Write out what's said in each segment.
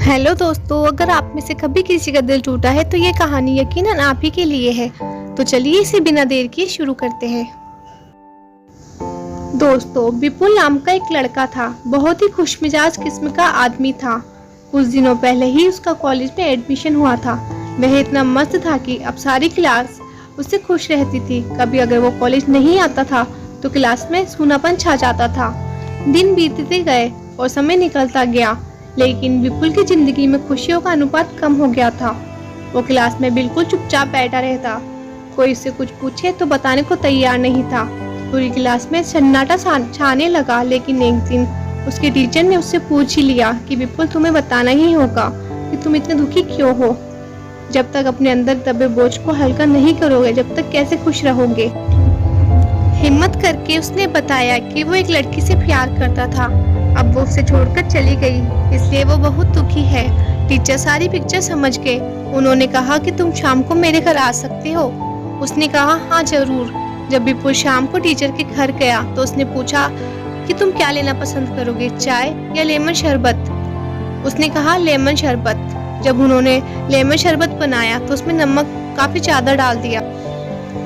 Hello दोस्तों, अगर आप में से कभी किसी का दिल टूटा है तो ये कहानी यकीनन आप ही के लिए है। तो चलिए इसे बिना देर किए शुरू करते हैं। दोस्तों, विपुल नाम का एक लड़का था। बहुत ही खुशमिजाज किस्म का आदमी था। कुछ दिनों पहले ही उसका कॉलेज में एडमिशन हुआ था। वह इतना मस्त था कि अब सारी क्लास उससे खुश रहती थी। कभी अगर वो कॉलेज नहीं आता था तो क्लास में सूनापन छा जाता था। दिन बीतते गए और समय निकलता गया, लेकिन विपुल की जिंदगी में खुशियों का अनुपात कम हो गया था। वो क्लास में बिल्कुल चुपचाप बैठा रहता। कोई उससे कुछ पूछे तो बताने को तैयार नहीं था। पूरी क्लास में सन्नाटा छाने लगा। लेकिन एक दिन उसके टीचर ने उससे पूछ ही लिया कि विपुल, तुम्हें बताना ही होगा कि तुम इतने दुखी क्यों हो। जब तक अपने अंदर दबे बोझ को हल्का नहीं करोगे, जब तक कैसे खुश रहोगे। हिम्मत करके उसने बताया कि वो एक लड़की से प्यार करता था। अब वो उसे छोड़कर चली गई, इसलिए वो बहुत दुखी है। टीचर सारी पिक्चर समझ गए। उन्होंने कहा कि तुम शाम को मेरे घर आ सकते हो। उसने कहा हाँ जरूर। जब विपुल शाम को टीचर के घर गया तो उसने पूछा कि तुम क्या लेना पसंद करोगे, चाय या लेमन शरबत। उसने कहा लेमन शरबत। जब उन्होंने लेमन शरबत बनाया तो उसमें नमक काफी ज्यादा डाल दिया,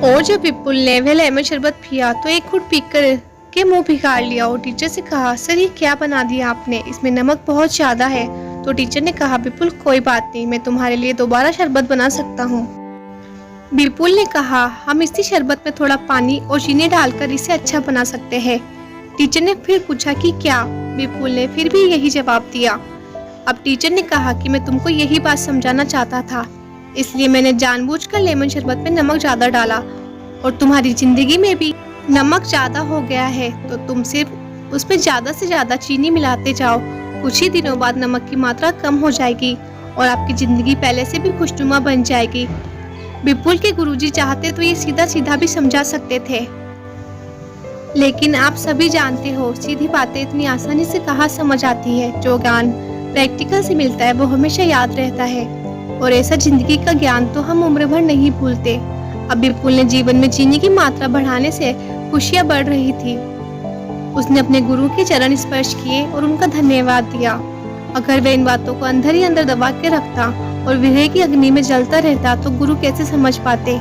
और जब विपुल ने वह लेमन शरबत पिया तो एक घूंट पीकर के मुंह बिगाड़ लिया। और टीचर से कहा, सर ये क्या बना दिया आपने, इसमें नमक बहुत ज्यादा है। तो टीचर ने कहा, विपुल कोई बात नहीं, मैं तुम्हारे लिए दोबारा शरबत बना सकता हूँ। विपुल ने कहा, हम इसी शरबत में थोड़ा पानी और चीनी डालकर इसे अच्छा बना सकते हैं। टीचर ने फिर पूछा कि क्या। विपुल ने फिर भी यही जवाब दिया। अब टीचर ने कहा कि मैं तुमको यही बात समझाना चाहता था, इसलिए मैंने जानबूझकर लेमन शरबत में नमक ज्यादा डाला, और तुम्हारी जिंदगी में भी नमक ज्यादा हो गया है तो तुम सिर्फ उसमें ज्यादा से ज्यादा चीनी मिलाते जाओ। कुछ ही दिनों बाद नमक की मात्रा कम हो जाएगी और आपकी जिंदगी पहले से भी खुशनुमा बन जाएगी। विपुल के गुरुजी चाहते तो ये सीधा सीधा भी समझा सकते थे, लेकिन आप सभी जानते हो सीधी बातें इतनी आसानी से कहाँ समझ आती है। जो ज्ञान प्रैक्टिकल से मिलता है वो हमेशा याद रहता है, और ऐसा जिंदगी का ज्ञान तो हम उम्र भर नहीं भूलते। अब विपुल ने जीवन में चीनी की मात्रा बढ़ाने से खुशियां बढ़ रही थी। उसने अपने गुरु के चरण स्पर्श किए और उनका धन्यवाद दिया। अगर वह इन बातों को अंदर ही अंदर दबा के रखता और विरह की अग्नि में जलता रहता तो गुरु कैसे समझ पाते।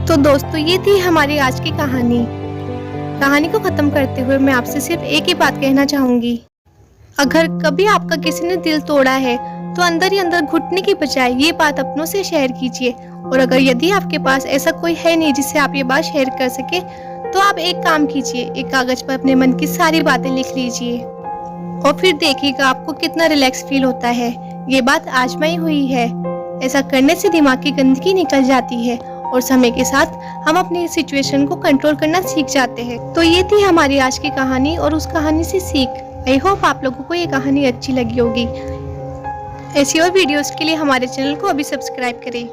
तो दोस्तों, ये थी हमारी आज की कहानी को खत्म करते हुए मैं आपसे सिर्फ एक ही बात कहना चाहूंगी। अगर कभी आपका किसी ने दिल तोड़ा है तो अंदर ही अंदर घुटने की बजाय ये बात अपनों से शेयर कीजिए। और अगर यदि आपके पास ऐसा कोई है नहीं जिससे आप ये बात शेयर कर सके, तो आप एक काम कीजिए, एक कागज पर अपने मन की सारी बातें लिख लीजिए और फिर देखिएगा आपको कितना रिलैक्स फील होता है। ये बात आजमाई हुई है। ऐसा करने से दिमाग की गंदगी निकल जाती है और समय के साथ हम अपनी सिचुएशन को कंट्रोल करना सीख जाते हैं। तो ये थी हमारी आज की कहानी और उस कहानी से सीख। आई होप आप लोगों को ये कहानी अच्छी लगी होगी। ऐसी और वीडियोस के लिए हमारे चैनल को अभी सब्सक्राइब करें।